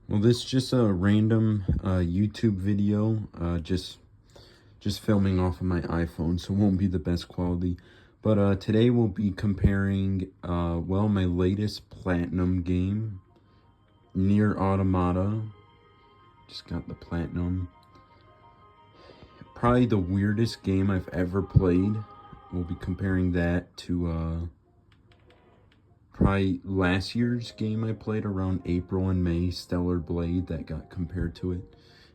Well, this is just a random YouTube video, just filming off of my iPhone, so it won't be the best quality. But today we'll be comparing, well, my latest platinum game, Neir Automata. Just got the platinum. Probably the weirdest game I've ever played. We'll be comparing that to probably last year's game I played around April and May, Stellar Blade, that got compared to it.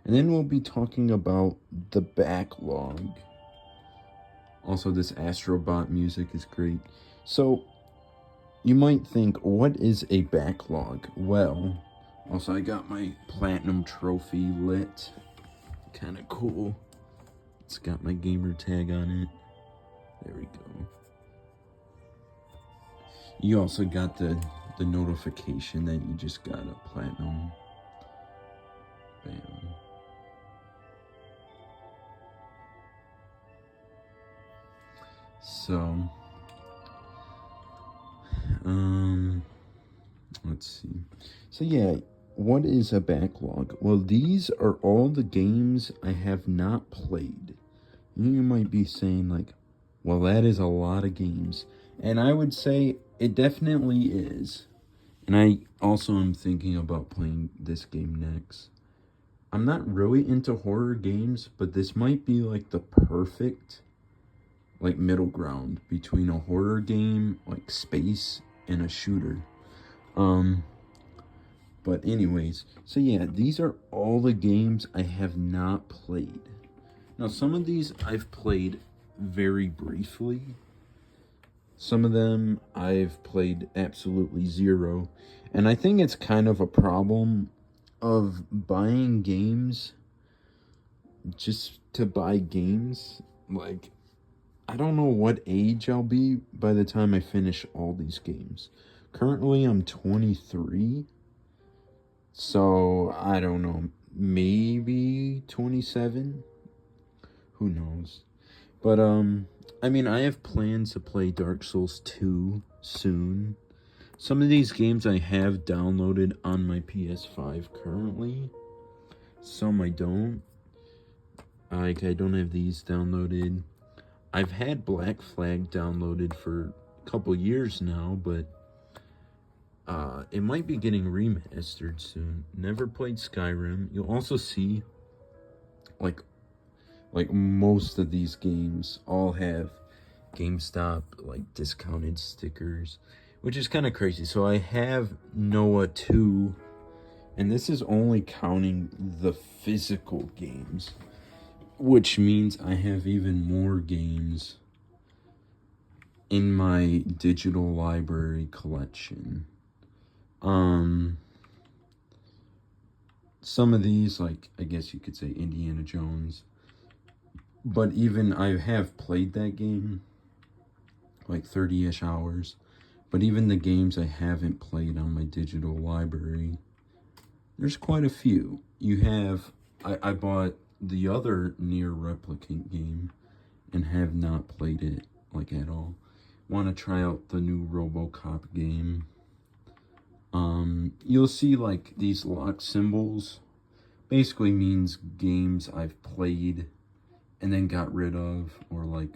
And then we'll be talking about the backlog. Also, this Astrobot music is great. So, you might think, what is a backlog? Well, also I got my platinum trophy lit. Kind of cool. It's got my gamer tag on it. There we go. You also got the notification that you just got a platinum. Bam. So, let's see. So yeah, what is a backlog? Well, these are all the games I have not played. You might be saying like, well, that is a lot of games. And I would say it definitely is. And I also am thinking about playing this game next. I'm not really into horror games, but this might be like the perfect like middle ground between a horror game, like space, and a shooter. But anyways, so yeah, these are all the games I have not played. Now, some of these I've played very briefly. Some of them I've played absolutely zero. And I think it's kind of a problem of buying games just to buy games. Like, I don't know what age I'll be by the time I finish all these games. Currently, I'm 23. So, I don't know. Maybe 27? Who knows? But, I mean, I have plans to play Dark Souls 2 soon. Some of these games I have downloaded on my PS5 currently. Some I don't. Like, I don't have these downloaded. I've had Black Flag downloaded for a couple years now, but it might be getting remastered soon. Never played Skyrim. You'll also see, like most of these games all have GameStop like discounted stickers, which is kind of crazy. So I have Noah 2, and this is only counting the physical games, which means I have even more games in my digital library collection. Some of these, like, I guess you could say Indiana Jones. But even I have played that game like 30-ish hours. But even the games I haven't played on my digital library, there's quite a few. You have, I bought the other Near Replicant game and have not played it like at all. Want to try out the new RoboCop game. You'll see like these lock symbols basically means games I've played and then got rid of or like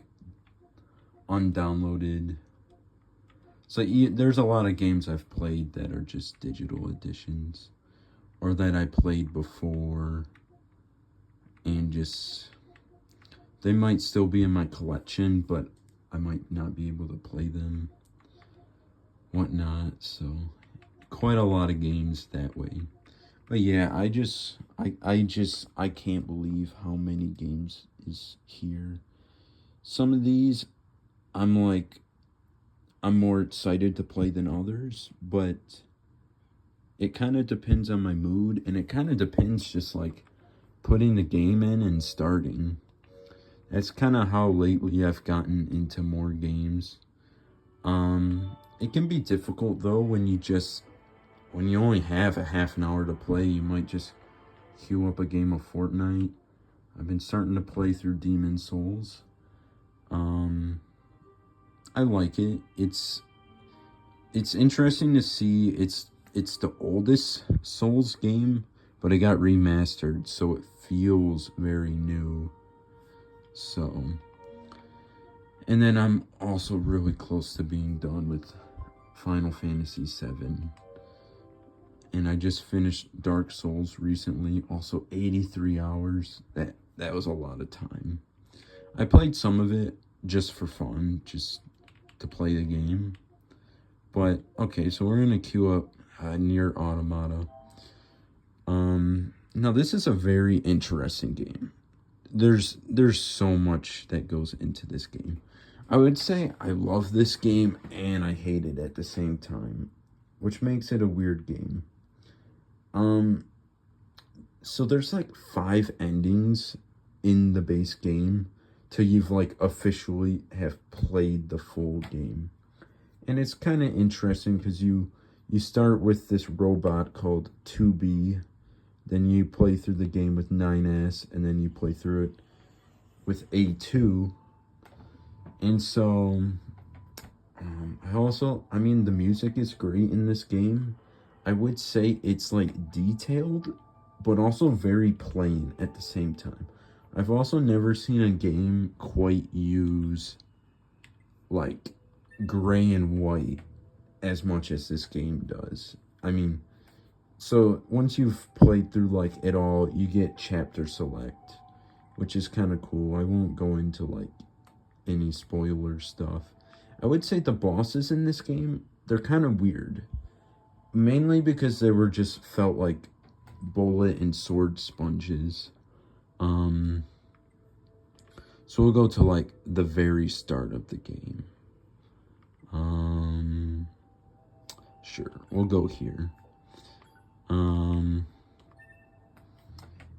undownloaded. So there's a lot of games I've played that are just digital editions or that I played before and just they might still be in my collection, but I might not be able to play them, whatnot. So quite a lot of games that way. But yeah, I can't believe how many games is here. Some of these I'm more excited to play than others, but it kind of depends on my mood, and it kind of depends just like putting the game in and starting. That's kind of how lately I've gotten into more games. It can be difficult though when you only have a half an hour to play. You might just queue up a game of Fortnite. I've been starting to play through Demon Souls. I like it. It's interesting to see. It's it's the oldest Souls game, but it got remastered, so it feels very new. So, and then I'm also really close to being done with Final Fantasy VII. And I just finished Dark Souls recently, also 83 hours. That was a lot of time. I played some of it just for fun, just to play the game. But okay, so we're gonna queue up Near Automata. Now this is a very interesting game. There's so much that goes into this game. I would say I love this game and I hate it at the same time, which makes it a weird game. So there's like 5 endings in the base game till you've like officially have played the full game. And it's kind of interesting because you start with this robot called 2B, then you play through the game with 9S, and then you play through it with A2. And so I mean, the music is great in this game. I would say it's like detailed, but also very plain at the same time. I've also never seen a game quite use like gray and white as much as this game does. I mean, so once you've played through like it all, you get chapter select, which is kind of cool. I won't go into like any spoiler stuff. I would say the bosses in this game, they're kind of weird. Mainly because they were just felt like bullet and sword sponges. So we'll go to like the very start of the game. Sure, we'll go here. And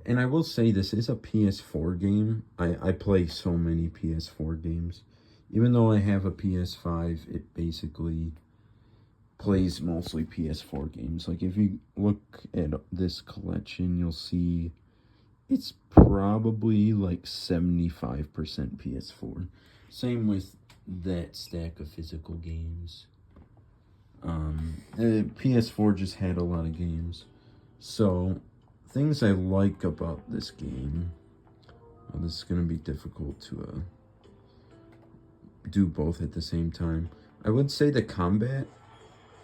I will say this is a PS4 game. I play so many PS4 games. Even though I have a PS5, it basically plays mostly PS4 games. Like if you look at this collection, you'll see it's probably like 75% PS4. Same with that stack of physical games. PS4 just had a lot of games. So, things I like about this game. Well, this is going to be difficult to do both at the same time. I would say the combat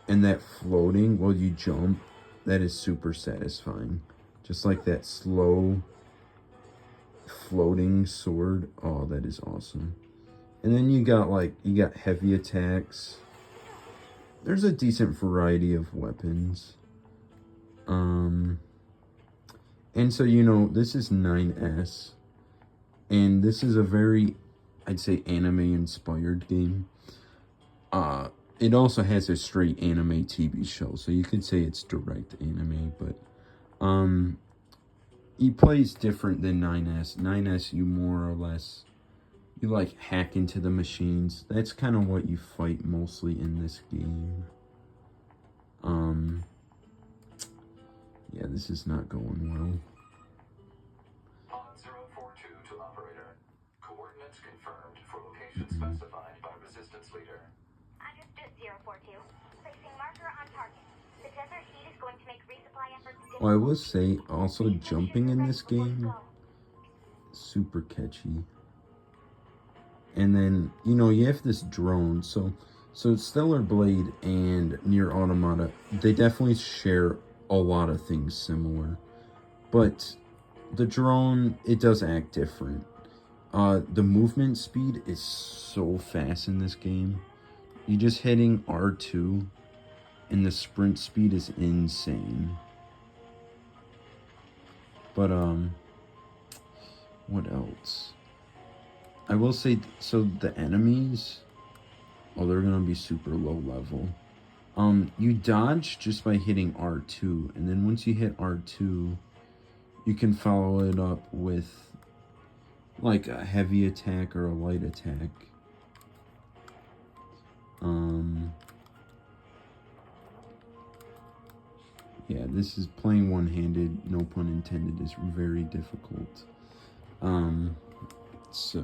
and that floating while you jump, that is super satisfying. Just like that slow floating sword. Oh, that is awesome. And then you got heavy attacks. There's a decent variety of weapons. And so, this is 9S. And this is a very, I'd say, anime-inspired game. It also has a straight anime TV show, so you could say it's direct anime, but, it plays different than 9S. 9S, you more or less, you like hack into the machines. That's kind of what you fight mostly in this game. Yeah, this is not going well. Pod 042 to operator. Coordinates confirmed for location specified by resistance leader. Understood, 042. Placing marker on target. The desert heat is going to make resupply efforts difficult. Well, I will say, also jumping in this game, super catchy. And then, you have this drone. So Stellar Blade and Near Automata, they definitely share a lot of things similar. But the drone, it does act different. The movement speed is so fast in this game. You're just hitting R2, and the sprint speed is insane. But, what else? I will say, so the enemies, they're gonna be super low level. You dodge just by hitting R2, and then once you hit R2, you can follow it up with like a heavy attack or a light attack. Yeah, this is playing one-handed, no pun intended, is very difficult. So,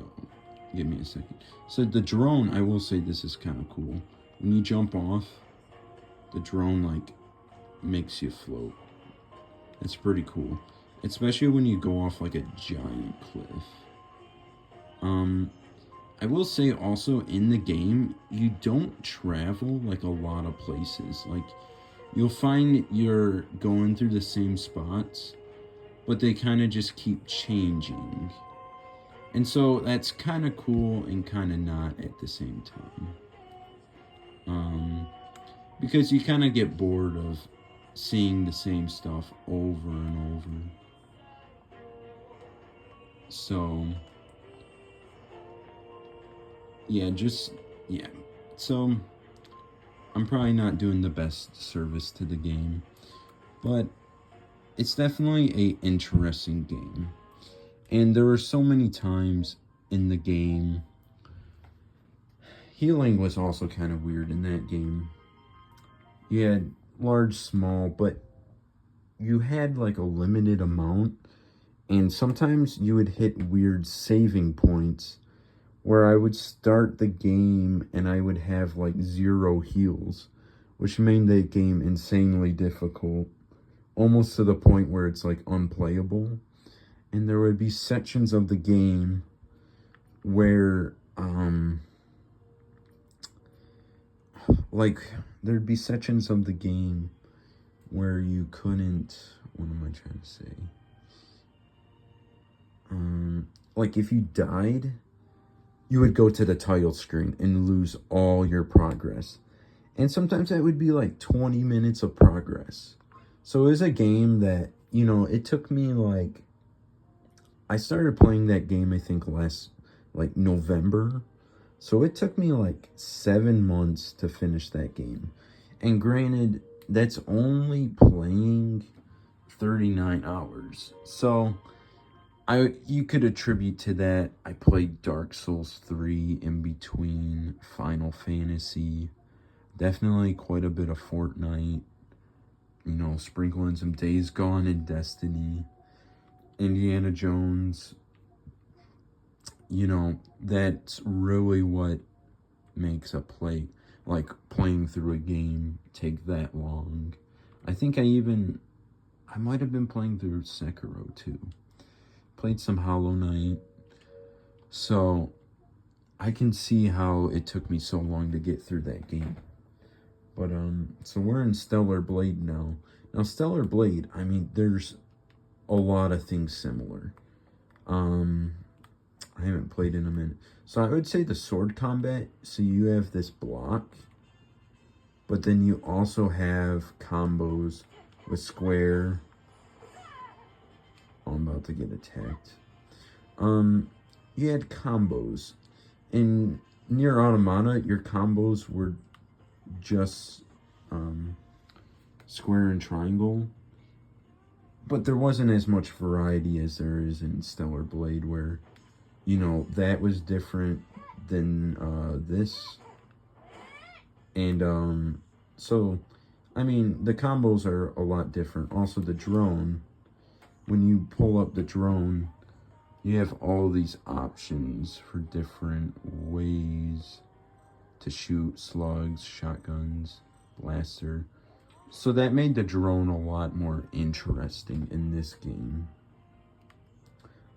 give me a second. So the drone, I will say this is kind of cool. When you jump off, the drone, like, makes you float. It's pretty cool, especially when you go off like a giant cliff. I will say also in the game, you don't travel like a lot of places. Like, you'll find you're going through the same spots, but they kind of just keep changing. And so that's kind of cool and kind of not at the same time. Because you kind of get bored of seeing the same stuff over and over. So, yeah. So, I'm probably not doing the best service to the game, but it's definitely a interesting game. And there were so many times in the game. Healing was also kind of weird in that game. You had large, small, but you had like a limited amount. And sometimes you would hit weird saving points where I would start the game and I would have like 0 heals, which made the game insanely difficult, almost to the point where it's like unplayable. And there would be sections of the game where like there'd be sections of the game where you couldn't, what am I trying to say, like if you died, you would go to the title screen and lose all your progress. And sometimes that would be like 20 minutes of progress. So it was a game that, you know, it took me like, I started playing that game I think last like November. So it took me like 7 months to finish that game. And granted, that's only playing 39 hours. So you could attribute to that. I played Dark Souls 3 in between Final Fantasy. Definitely quite a bit of Fortnite. You know, sprinkling some Days Gone and Destiny. Indiana Jones. You know, that's really what makes a playing through a game take that long. I think I might have been playing through Sekiro too. Played some Hollow Knight. So I can see how it took me so long to get through that game. But so we're in Stellar Blade now. Now Stellar Blade, I mean, there's a lot of things similar. I haven't played in a minute. So I would say the sword combat, so you have this block, but then you also have combos with square. Oh, I'm about to get attacked. You had combos. In Near Automata, your combos were just square and triangle. But there wasn't as much variety as there is in Stellar Blade, where, you know, that was different than this. And so, I mean, the combos are a lot different. Also, the drone, when you pull up the drone, you have all these options for different ways to shoot slugs, shotguns, blaster. So that made the drone a lot more interesting in this game.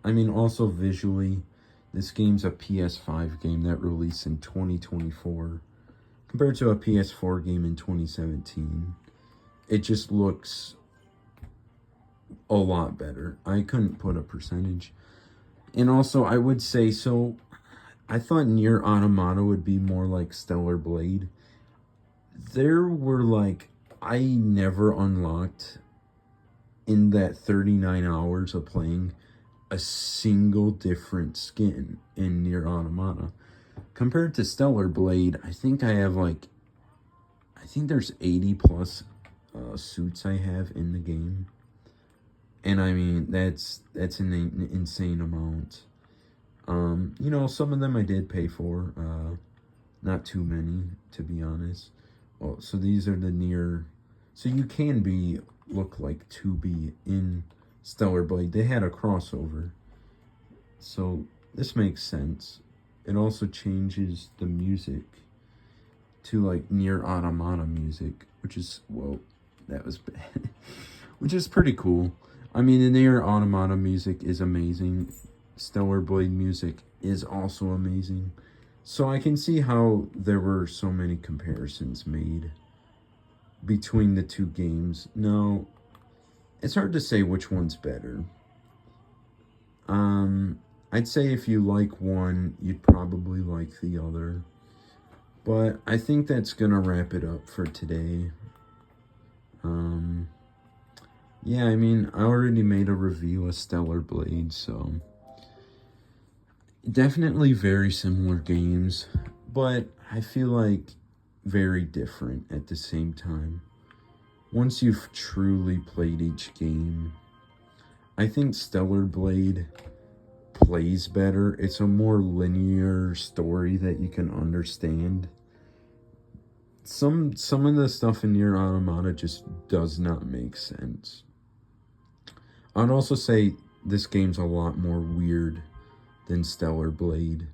I mean, also visually, this game's a PS5 game that released in 2024 compared to a PS4 game in 2017. It just looks a lot better. I couldn't put a percentage. And also, I would say, so I thought Near Automata would be more like Stellar Blade. There were like, I never unlocked in that 39 hours of playing a single different skin in Near Automata. Compared to Stellar Blade, I think there's 80 plus suits I have in the game. And I mean, that's an insane amount. You know, some of them I did pay for. Not too many, to be honest. Well, so these are the Near. So you can look like 2B in Stellar Blade. They had a crossover. So this makes sense. It also changes the music to like Near Automata music, which is, well, that was bad. Which is pretty cool. I mean, the Neir automata music is amazing. Stellar Blade music is also amazing. So I can see how there were so many comparisons made between the two games. Now, it's hard to say which one's better. I'd say if you like one, you'd probably like the other. But I think that's gonna wrap it up for today. Yeah, I mean, I already made a review of Stellar Blade, so definitely very similar games, but I feel like very different at the same time. Once you've truly played each game, I think Stellar Blade plays better. It's a more linear story that you can understand. Some of the stuff in Near Automata just does not make sense. I'd also say this game's a lot more weird than Stellar Blade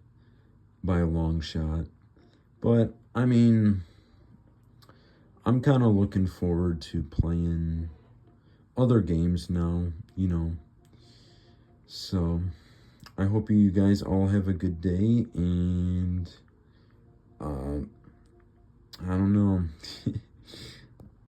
by a long shot. But, I mean, I'm kind of looking forward to playing other games now, you know. So, I hope you guys all have a good day, and, I don't know.